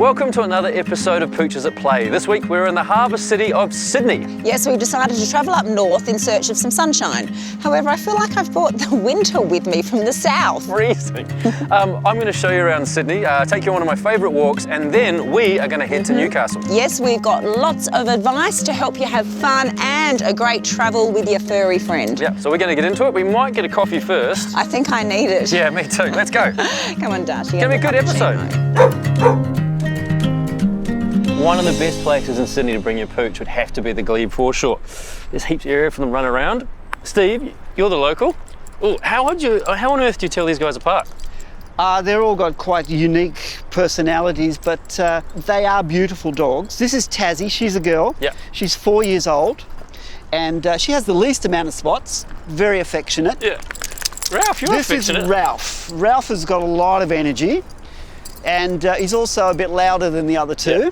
Welcome to another episode of Pooches at Play. This week we're in the harbour city of Sydney. Yes, we've decided to travel up north in search of some sunshine. However, I feel like I've brought the winter with me from the south. Freezing. I'm going to show you around Sydney, take you on one of my favourite walks, and then we are going to head to Newcastle. Yes, we've got lots of advice to help you have fun and a great travel with your furry friend. Yeah, so we're going to get into it. We might get a coffee first. I think I need it. Yeah, me too. Let's go. Come on, Darcy. It's going to be a good episode. One of the best places in Sydney to bring your pooch would have to be the Glebe foreshore. There's heaps of area for them to run around. Steve, you're the local. Ooh, how on earth do you tell these guys apart? They're all got quite unique personalities, but they are beautiful dogs. This is Tassie, she's a girl. Yeah. She's 4 years old, and she has the least amount of spots, very affectionate. Yeah. Ralph, you're affectionate. This is Ralph. Ralph has got a lot of energy, and he's also a bit louder than the other two. Yeah.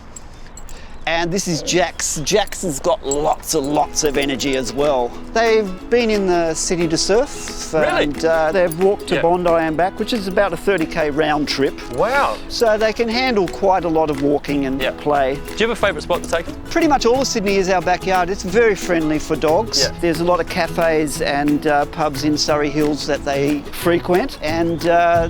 And this is Jax. Jax has got lots of energy as well. They've been in the city to surf. Really? And they've walked to Bondi and back, which is about a 30k round trip. Wow. So they can handle quite a lot of walking and play. Do you have a favourite spot to take them? Pretty much all of Sydney is our backyard. It's very friendly for dogs. Yeah. There's a lot of cafes and pubs in Surrey Hills that they frequent, and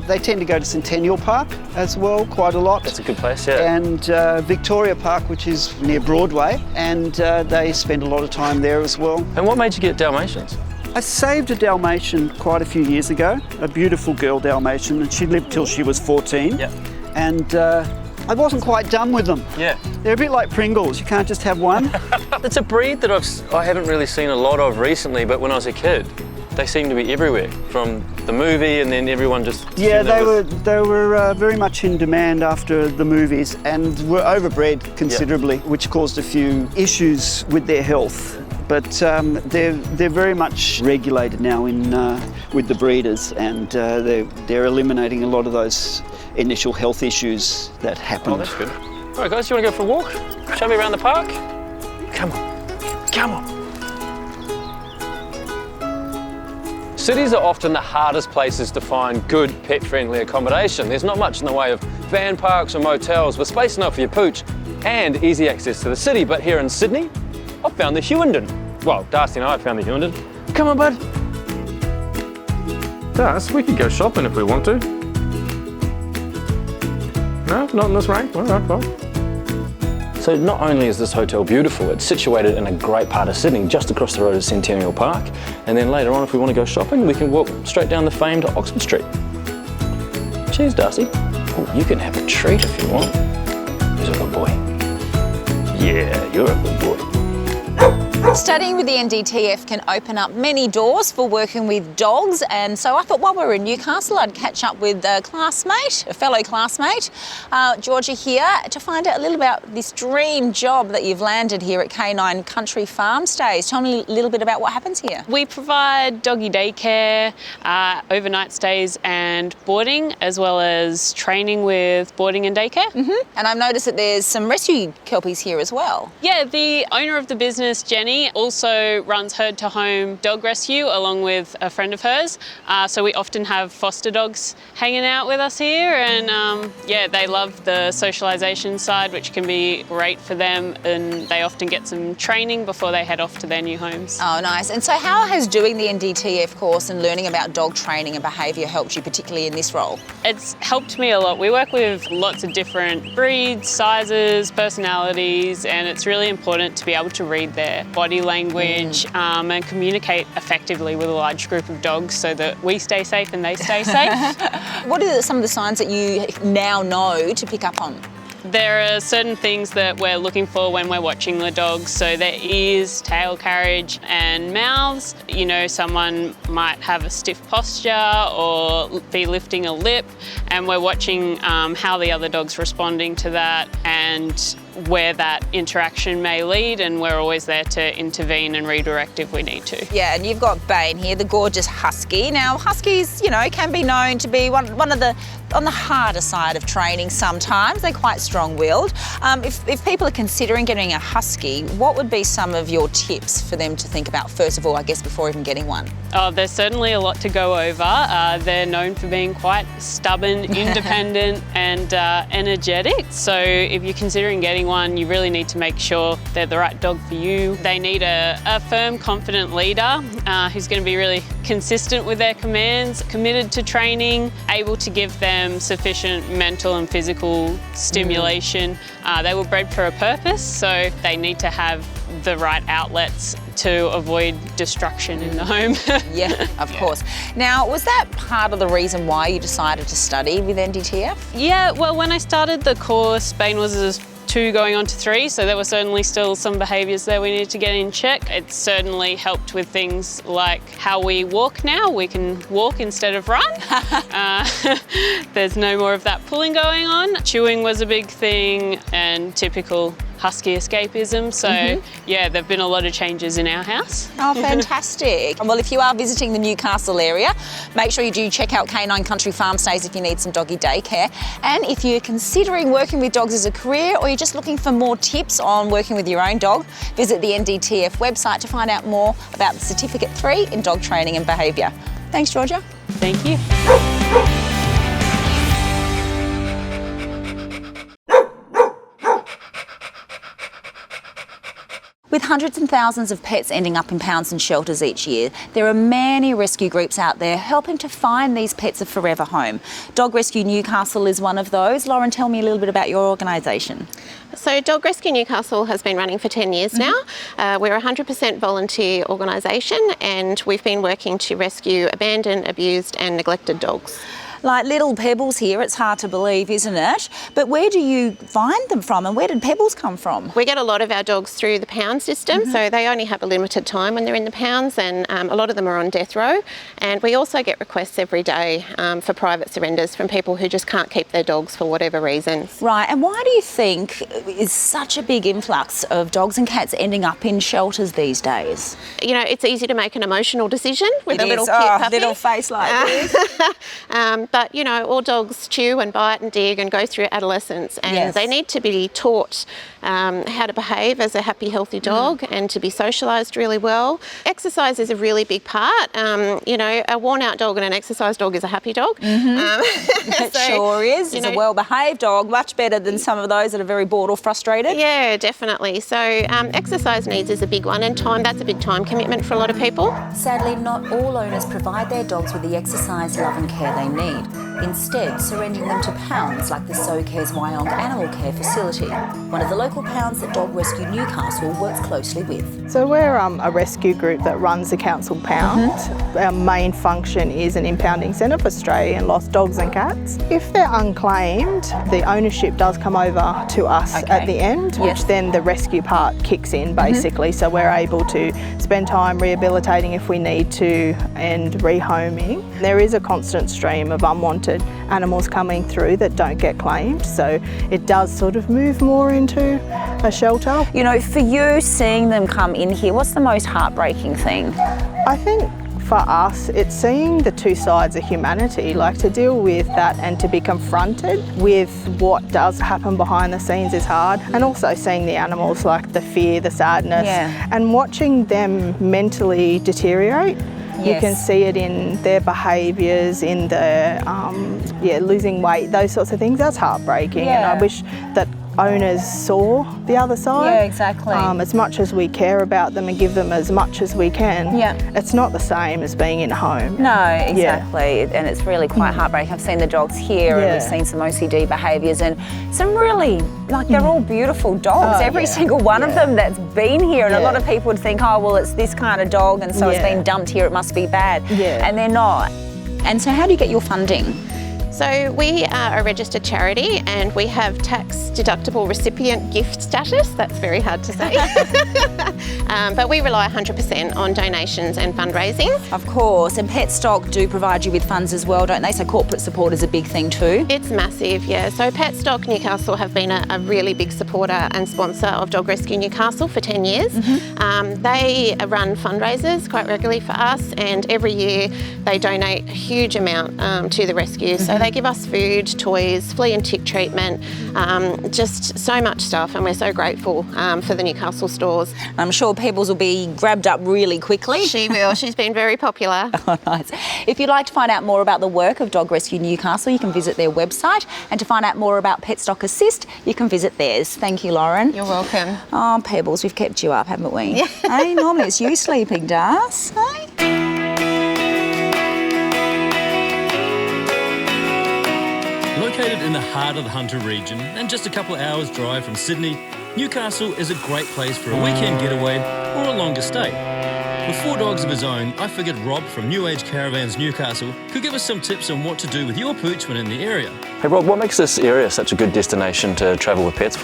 they tend to go to Centennial Park as well quite a lot. That's a good place, yeah. And Victoria Park, which is near Broadway, and they spend a lot of time there as well. And what made you get Dalmatians? I saved a Dalmatian quite a few years ago, a beautiful girl Dalmatian, and she lived till she was 14. Yeah. And I wasn't quite done with them. Yeah. They're a bit like Pringles, you can't just have one. It's a breed that I haven't really seen a lot of recently, but when I was a kid, they seem to be everywhere, from the movie and then everyone just... Yeah, they were very much in demand after the movies and were overbred considerably, which caused a few issues with their health. But they're very much regulated now with the breeders, and they're eliminating a lot of those initial health issues that happened. Oh, that's good. All right, guys, you want to go for a walk? Show me around the park? Come on, come on. Cities are often the hardest places to find good pet-friendly accommodation. There's not much in the way of van parks or motels with space enough for your pooch and easy access to the city. But here in Sydney, I've found the Hughenden. Well, Darcy and I found the Hughenden. Come on, bud. Darcy, we could go shopping if we want to. No, not in this rain. All right, well. So not only is this hotel beautiful, it's situated in a great part of Sydney, just across the road at Centennial Park. And then later on, if we want to go shopping, we can walk straight down the famed Oxford Street. Cheers, Darcy. Oh, you can have a treat if you want. Who's a good boy? Yeah, you're a good boy. Studying with the NDTF can open up many doors for working with dogs, and so I thought while we were in Newcastle I'd catch up with a fellow classmate, Georgia here, to find out a little about this dream job that you've landed here at K9 Country Farm Stays. Tell me a little bit about what happens here. We provide doggy daycare, overnight stays and boarding, as well as training with boarding and daycare. And I've noticed that there's some rescue kelpies here as well. Yeah, the owner of the business, Jenny, also runs herd to home dog rescue along with a friend of hers. So we often have foster dogs hanging out with us here, and yeah, they love the socialisation side, which can be great for them, and they often get some training before they head off to their new homes. Oh, nice. And so how has doing the NDTF course and learning about dog training and behaviour helped you, particularly in this role? It's helped me a lot. We work with lots of different breeds, sizes, personalities, and it's really important to be able to read their body language and communicate effectively with a large group of dogs so that we stay safe and they stay safe. What are some of the signs that you now know to pick up on? There are certain things that we're looking for when we're watching the dogs. So their ears, tail carriage and mouths. You know, someone might have a stiff posture or be lifting a lip, and we're watching how the other dog's responding to that and where that interaction may lead, and we're always there to intervene and redirect if we need to. Yeah, and you've got Bane here, the gorgeous Husky. Now, Huskies, you know, can be known to be one of the on the harder side of training sometimes. They're quite strong-willed. If people are considering getting a Husky, what would be some of your tips for them to think about, first of all, I guess, before even getting one? Oh, there's certainly a lot to go over. They're known for being quite stubborn, independent and energetic. So if you're considering getting one, you really need to make sure they're the right dog for you. They need a firm, confident leader who's going to be really consistent with their commands, committed to training, able to give them sufficient mental and physical stimulation. They were bred for a purpose, so they need to have the right outlets to avoid destruction in the home. Yeah, of course. Now, was that part of the reason why you decided to study with NDTF? Yeah, well, when I started the course, Bane was a 2 going on to 3, so there were certainly still some behaviours there we needed to get in check. It certainly helped with things like how we walk now. We can walk instead of run. There's no more of that pulling going on. Chewing was a big thing and typical Husky escapism. So yeah, there've been a lot of changes in our house. Oh, fantastic. Well, if you are visiting the Newcastle area, make sure you do check out Canine Country Farm Stays if you need some doggy daycare. And if you're considering working with dogs as a career, or you're just looking for more tips on working with your own dog, visit the NDTF website to find out more about the Certificate 3 in dog training and behaviour. Thanks, Georgia. Thank you. With hundreds and thousands of pets ending up in pounds and shelters each year, there are many rescue groups out there helping to find these pets a forever home. Dog Rescue Newcastle is one of those. Lauren, tell me a little bit about your organisation. So Dog Rescue Newcastle has been running for 10 years now. We're a 100% volunteer organisation, and we've been working to rescue abandoned, abused and neglected dogs. Like little Pebbles here, it's hard to believe, isn't it? But where do you find them from, and where did Pebbles come from? We get a lot of our dogs through the pound system, so they only have a limited time when they're in the pounds, and a lot of them are on death row. And we also get requests every day for private surrenders from people who just can't keep their dogs for whatever reason. Right, and why do you think is such a big influx of dogs and cats ending up in shelters these days? You know, it's easy to make an emotional decision with It a little is. cute Oh, puppy. little face like this. But, you know, all dogs chew and bite and dig and go through adolescence, and they need to be taught how to behave as a happy, healthy dog and to be socialised really well. Exercise is a really big part. You know, a worn-out dog and an exercise dog is a happy dog. It sure is. It's a well-behaved dog, much better than some of those that are very bored or frustrated. Yeah, definitely. So exercise needs is a big one, and time, that's a big time commitment for a lot of people. Sadly, not all owners provide their dogs with the exercise, love and care they need. Instead, surrendering them to pounds like the So Cares Wyong Animal Care Facility, one of the local pounds that Dog Rescue Newcastle works closely with. So we're a rescue group that runs the council pound. Our main function is an impounding centre for stray and lost dogs and cats. If they're unclaimed, the ownership does come over to us at the end, which then the rescue part kicks in basically. So we're able to spend time rehabilitating if we need to and rehoming. There is a constant stream of unwanted animals coming through that don't get claimed, so it does sort of move more into a shelter. You know, for you, seeing them come in here, what's the most heartbreaking thing? I think for us, it's seeing the two sides of humanity, like to deal with that and to be confronted with what does happen behind the scenes is hard, and also seeing the animals, like the fear, the sadness, and watching them mentally deteriorate. You can see it in their behaviours, in the losing weight, those sorts of things. That's heartbreaking, and I wish that owners saw the other side. Yeah, exactly. As much as we care about them and give them as much as we can, it's not the same as being in a home. No, exactly, and it's really quite heartbreaking. I've seen the dogs here and we've seen some OCD behaviours and some really, like they're all beautiful dogs, every single one of them that's been here, and a lot of people would think, oh well, it's this kind of dog and so it's been dumped here, it must be bad, and they're not. And so how do you get your funding? So we are a registered charity and we have tax deductible recipient gift status. That's very hard to say. But we rely 100% on donations and fundraising. Of course, and PETstock do provide you with funds as well, don't they? So corporate support is a big thing too. It's massive, yeah. So PETstock Newcastle have been a really big supporter and sponsor of Dog Rescue Newcastle for 10 years. They run fundraisers quite regularly for us, and every year they donate a huge amount to the rescue. So they give us food, toys, flea and tick treatment, just so much stuff, and we're so grateful for the Newcastle stores. I'm sure Pebbles will be grabbed up really quickly. She will. She's been very popular. Oh, nice. If you'd like to find out more about the work of Dog Rescue Newcastle, you can visit their website, and to find out more about PETstock Assist, you can visit theirs. Thank you, Lauren. You're welcome. Oh, Pebbles, we've kept you up, haven't we? Yeah. Hey, normally it's you sleeping, Das. Hey? Located in the heart of the Hunter region and just a couple of hours drive from Sydney, Newcastle is a great place for a weekend getaway or a longer stay. With 4 dogs of his own, I figured Rob from New Age Caravans Newcastle could give us some tips on what to do with your pooch when in the area. Hey Rob, what makes this area such a good destination to travel with pets?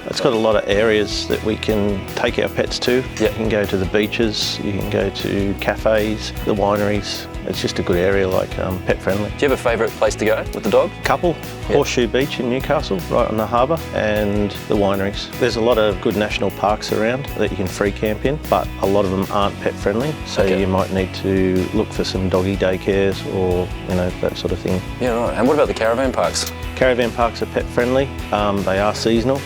It's got a lot of areas that we can take our pets to. You can go to the beaches, you can go to cafes, the wineries. It's just a good area, like pet friendly. Do you have a favourite place to go with the dog? Couple, Horseshoe Beach in Newcastle, right on the harbour, and the wineries. There's a lot of good national parks around that you can free camp in, but a lot of them aren't pet friendly, so you might need to look for some doggy daycares or that sort of thing. Yeah, right. And what about the caravan parks? Caravan parks are pet friendly. They are seasonal.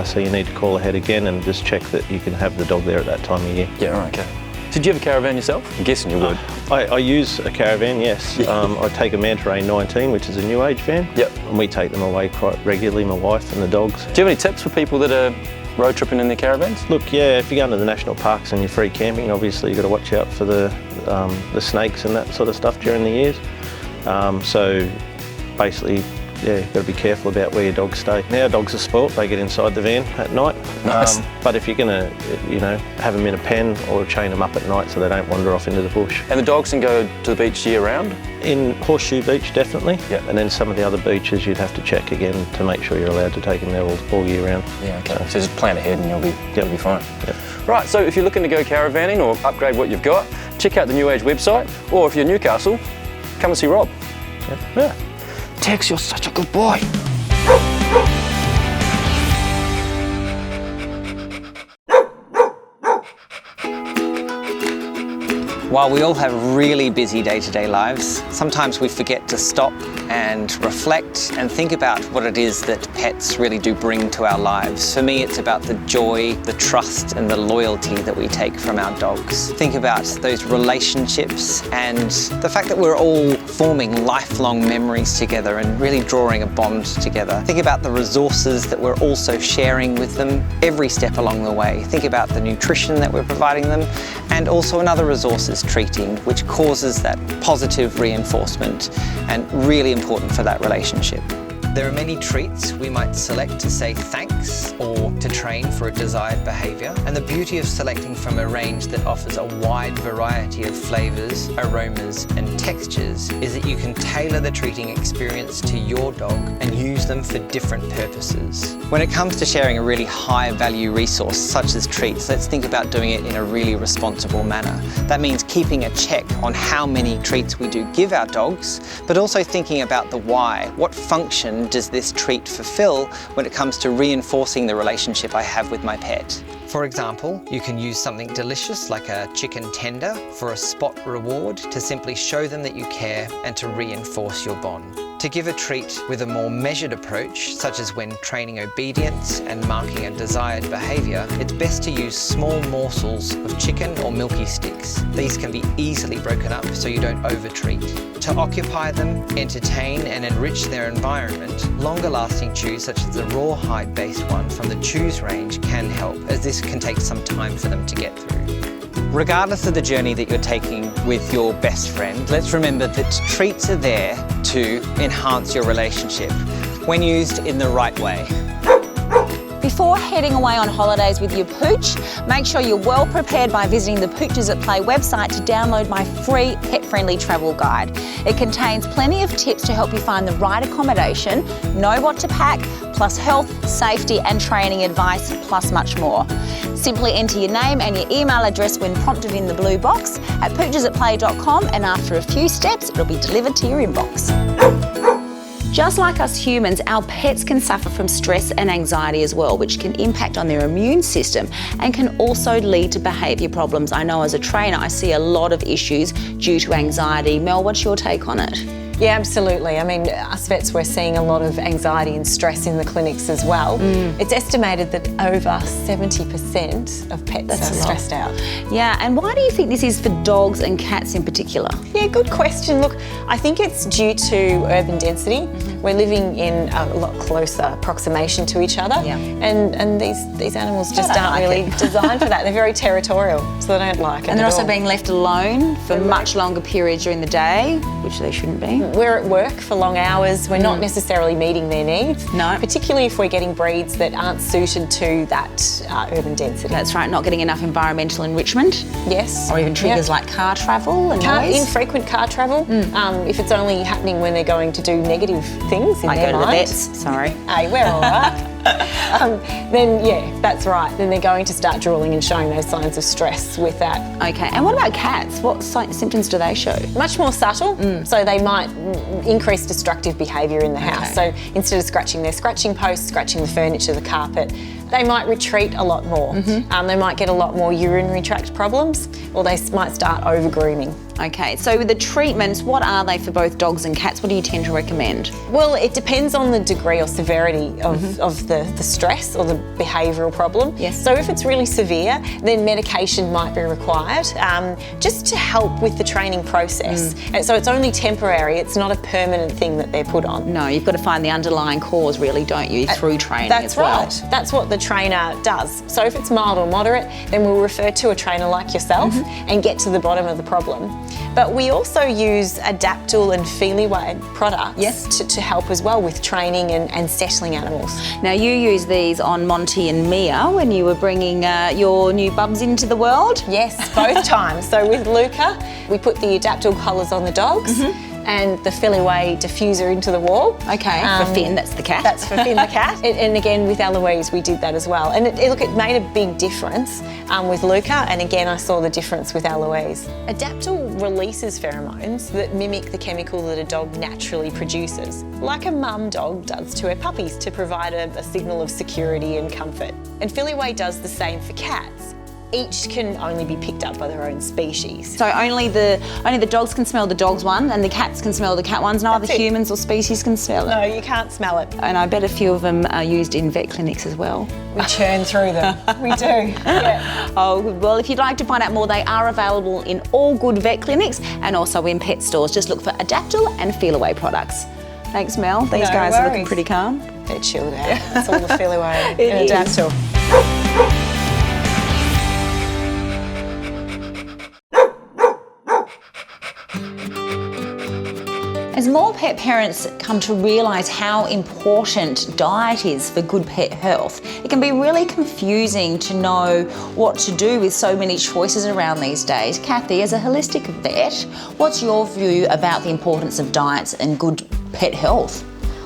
So you need to call ahead again and just check that you can have the dog there at that time of year. Yeah, right, okay. Did you have a caravan yourself? I'm guessing you would. I use a caravan, yes. I take a Manta 19, which is a New Age van. Yep. And we take them away quite regularly, my wife and the dogs. Do you have any tips for people that are road tripping in their caravans? Look, yeah, if you go into the national parks and you're free camping, obviously you've got to watch out for the snakes and that sort of stuff during the years. So basically, you've got to be careful about where your dogs stay. Now dogs are sport, they get inside the van at night. Nice. But if you're going to, have them in a pen or chain them up at night so they don't wander off into the bush. And the dogs can go to the beach year round? In Horseshoe Beach, definitely. Yeah. And then some of the other beaches you'd have to check again to make sure you're allowed to take them there all year round. Yeah, okay. So just plan ahead and you'll be fine. Yep. Right, so if you're looking to go caravanning or upgrade what you've got, check out the New Age website, or if you're Newcastle, come and see Rob. Yep. Yeah. Tex, you're such a good boy. While we all have really busy day-to-day lives, sometimes we forget to stop and reflect and think about what it is that pets really do bring to our lives. For me, it's about the joy, the trust and the loyalty that we take from our dogs. Think about those relationships and the fact that we're all forming lifelong memories together and really drawing a bond together. Think about the resources that we're also sharing with them every step along the way. Think about the nutrition that we're providing them, and also another resource is treating, which causes that positive reinforcement and really important for that relationship. There are many treats we might select to say thanks or to train for a desired behaviour, and the beauty of selecting from a range that offers a wide variety of flavours, aromas and textures is that you can tailor the treating experience to your dog and use them for different purposes. When it comes to sharing a really high value resource such as treats, let's think about doing it in a really responsible manner. That means keeping a check on how many treats we do give our dogs, but also thinking about the why. What function does this treat fulfill when it comes to reinforcing the relationship I have with my pet? For example, you can use something delicious like a chicken tender for a spot reward to simply show them that you care and to reinforce your bond. To give a treat with a more measured approach, such as when training obedience and marking a desired behaviour, it's best to use small morsels of chicken or milky sticks. These can be easily broken up so you don't over-treat. To occupy them, entertain and enrich their environment, longer-lasting chews such as the rawhide-based one from the Chews range can help, as this can take some time for them to get through. Regardless of the journey that you're taking with your best friend, let's remember that treats are there to enhance your relationship when used in the right way. Before heading away on holidays with your pooch, make sure you're well prepared by visiting the Pooches at Play website to download my free pet-friendly travel guide. It contains plenty of tips to help you find the right accommodation, know what to pack, plus health, safety and training advice, plus much more. Simply enter your name and your email address when prompted in the blue box at poochesatplay.com, and after a few steps, it'll be delivered to your inbox. Just like us humans, our pets can suffer from stress and anxiety as well, which can impact on their immune system and can also lead to behaviour problems. I know as a trainer, I see a lot of issues due to anxiety. Mel, what's your take on it? Yeah, absolutely. I mean, us vets, we're seeing a lot of anxiety and stress in the clinics as well. It's estimated that over 70% of pets are stressed out. Yeah, and why do you think this is for dogs and cats in particular? Yeah, good question. Look, I think it's due to urban density. We're living in a lot closer approximation to each other, and these animals just aren't really designed for that. They're very territorial, so they don't like it. And they're also being left alone for much longer periods during the day, which they shouldn't be. We're at work for long hours. We're not necessarily meeting their needs. No. Particularly if we're getting breeds that aren't suited to that urban density. That's right, not getting enough environmental enrichment. Yes. Or even triggers like car travel and noise. Infrequent car travel. If it's only happening when they're going to do negative things in their mind. I go to the vets, sorry. Hey, we're all right. Then yeah, that's right. Then they're going to start drooling and showing those signs of stress with that. Okay, and what about cats? What symptoms do they show? Much more subtle, so they might increase destructive behaviour in the house. So instead of scratching their scratching posts, scratching the furniture, the carpet, they might retreat a lot more. They might get a lot more urinary tract problems, or they might start over-grooming. Okay, so with the treatments, what are they for both dogs and cats? What do you tend to recommend? Well, it depends on the degree or severity of the stress or the behavioural problem. Yes. So if it's really severe, then medication might be required, just to help with the training process. And so it's only temporary, it's not a permanent thing that they're put on. No, you've got to find the underlying cause really, don't you, through training as well. That's right. That's what the trainer does. So if it's mild or moderate, then we'll refer to a trainer like yourself and get to the bottom of the problem. But we also use Adaptil and Feliway products to help as well with training and settling animals. Now you use these on Monty and Mia when you were bringing your new bubs into the world? Yes, both times. So with Luca, we put the Adaptil collars on the dogs and the Feliway diffuser into the wall. Okay, for Finn, that's the cat. That's for Finn the cat. And again, with Eloise, we did that as well. And it made a big difference with Luca, and again, I saw the difference with Eloise. Adaptil releases pheromones that mimic the chemical that a dog naturally produces, like a mum dog does to her puppies to provide a signal of security and comfort. And Feliway does the same for cats. Each can only be picked up by their own species. So only the dogs can smell the dog's one and the cats can smell the cat ones, no other humans or species can smell it? No, you can't smell it. And I bet a few of them are used in vet clinics as well. We churn through them. We do, yeah. Oh, well, if you'd like to find out more, they are available in all good vet clinics and also in pet stores. Just look for Adaptil and Feliway products. Thanks, Mel. These guys are looking pretty calm. They're chilled out. That's all the Feliway and Adaptil. As more pet parents come to realise how important diet is for good pet health, it can be really confusing to know what to do with so many choices around these days. Kathy, as a holistic vet, what's your view about the importance of diets and good pet health?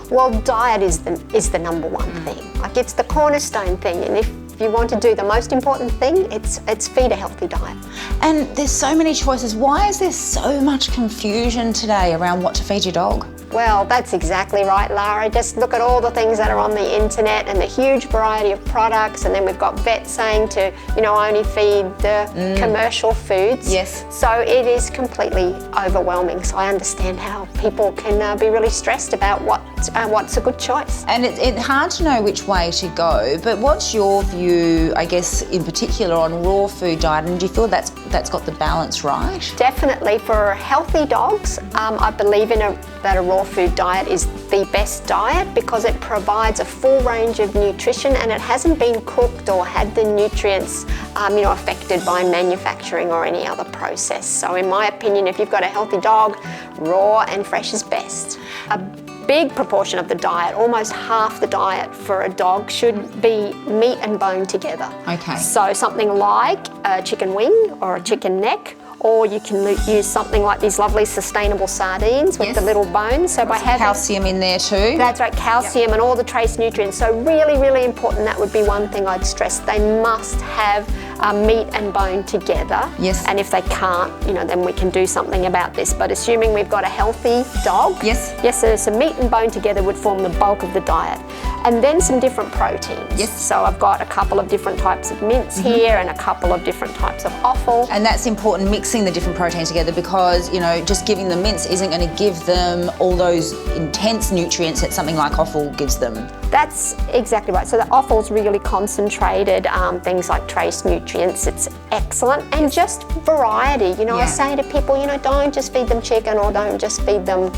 Well, diet is the number one thing. Like, it's the cornerstone thing, and if you want to do the most important thing, it's feed a healthy diet. And there's so many choices. Why is there so much confusion today around what to feed your dog? Well, that's exactly right, Lara. Just look at all the things that are on the internet and the huge variety of products, and then we've got vets saying to, only feed the commercial foods. Yes. So it is completely overwhelming. So I understand how people can be really stressed about what's a good choice. And it's hard to know which way to go, but what's your view, I guess, in particular on raw food diet, and do you feel that's got the balance right? Definitely. For healthy dogs, I believe that a raw food diet is the best diet because it provides a full range of nutrition and it hasn't been cooked or had the nutrients affected by manufacturing or any other process. So in my opinion, if you've got a healthy dog, raw and fresh is best. A big proportion of the diet, almost half the diet for a dog, should be meat and bone together. Okay. So something like a chicken wing or a chicken neck, or you can use something like these lovely sustainable sardines with the little bones. So by having calcium in there too. That's right, calcium and all the trace nutrients. So really, really important. That would be one thing I'd stress. They must have meat and bone together. Yes. And if they can't, you know, then we can do something about this. But assuming we've got a healthy dog, yes, so some meat and bone together would form the bulk of the diet. And then some different proteins. Yes. So I've got a couple of different types of mince here and a couple of different types of offal. And that's important, mixing the different proteins together, because, you know, just giving them mince isn't going to give them all those intense nutrients that something like offal gives them. That's exactly right. So the offal's really concentrated, things like trace nutrients, it's excellent. And just variety, you know, I say to people, you know, don't just feed them chicken or don't just feed them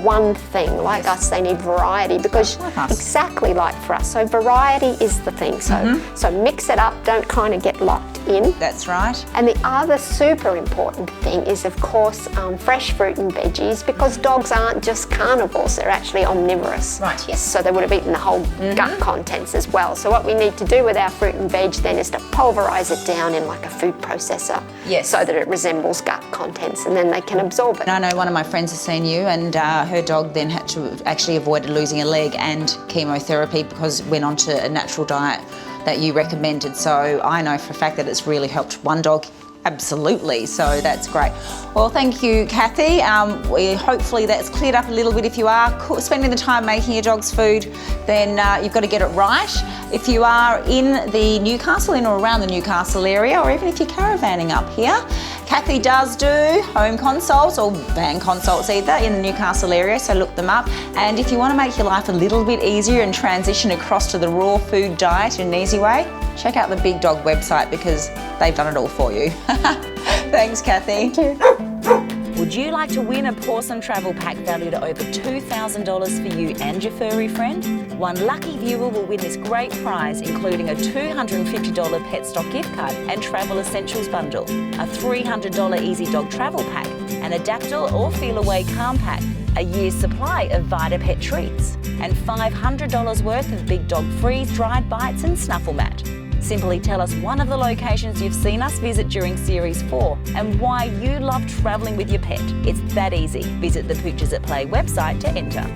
one thing. Like us, they need variety, because exactly like for us. So variety is the thing. So mix it up, don't kind of get locked in. That's right. And the other super important thing is, of course, fresh fruit and veggies, because dogs aren't just carnivores, they're actually omnivorous. Right, yes. So they would have eaten the whole gut contents as well. So what we need to do with our fruit and veg then is to pulverise it down in like a food processor, so that it resembles gut contents, and then they can absorb it. I know one of my friends has seen you, and her dog then had to actually avoid losing a leg and chemotherapy because went on to a natural diet that you recommended. So I know for a fact that it's really helped one dog. Absolutely, so that's great. Well, thank you, Kathy. Hopefully that's cleared up a little bit. If you are spending the time making your dog's food, then you've got to get it right. If you are in the Newcastle, in or around the Newcastle area, or even if you're caravanning up here, Kathy does do home consults or van consults either in the Newcastle area, so look them up. And if you want to make your life a little bit easier and transition across to the raw food diet in an easy way, check out the Big Dog website, because they've done it all for you. Thanks, Kathy. Thank you. Would you like to win a porcelain travel pack valued at over $2,000 for you and your furry friend? One lucky viewer will win this great prize, including a $250 PETstock gift card and travel essentials bundle, a $300 Easy Dog travel pack, an Adaptil or Feel Away calm pack, a year's supply of Vita Pet treats, and $500 worth of Big Dog freeze-dried bites and snuffle mat. Simply tell us one of the locations you've seen us visit during Series 4 and why you love travelling with your pet. It's that easy. Visit the Pooches at Play website to enter.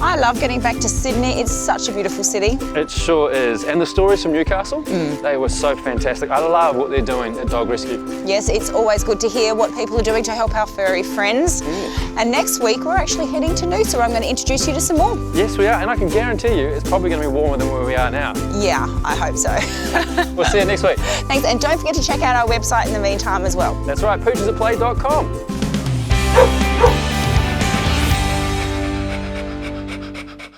I love getting back to Sydney. It's such a beautiful city. It sure is. And the stories from Newcastle, they were so fantastic. I love what they're doing at Dog Rescue. Yes, it's always good to hear what people are doing to help our furry friends. And next week, we're actually heading to Noosa, where I'm going to introduce you to some more. Yes, we are. And I can guarantee you it's probably going to be warmer than where we are now. Yeah, I hope so. We'll see you next week. Thanks. And don't forget to check out our website in the meantime as well. That's right, poochesatplay.com.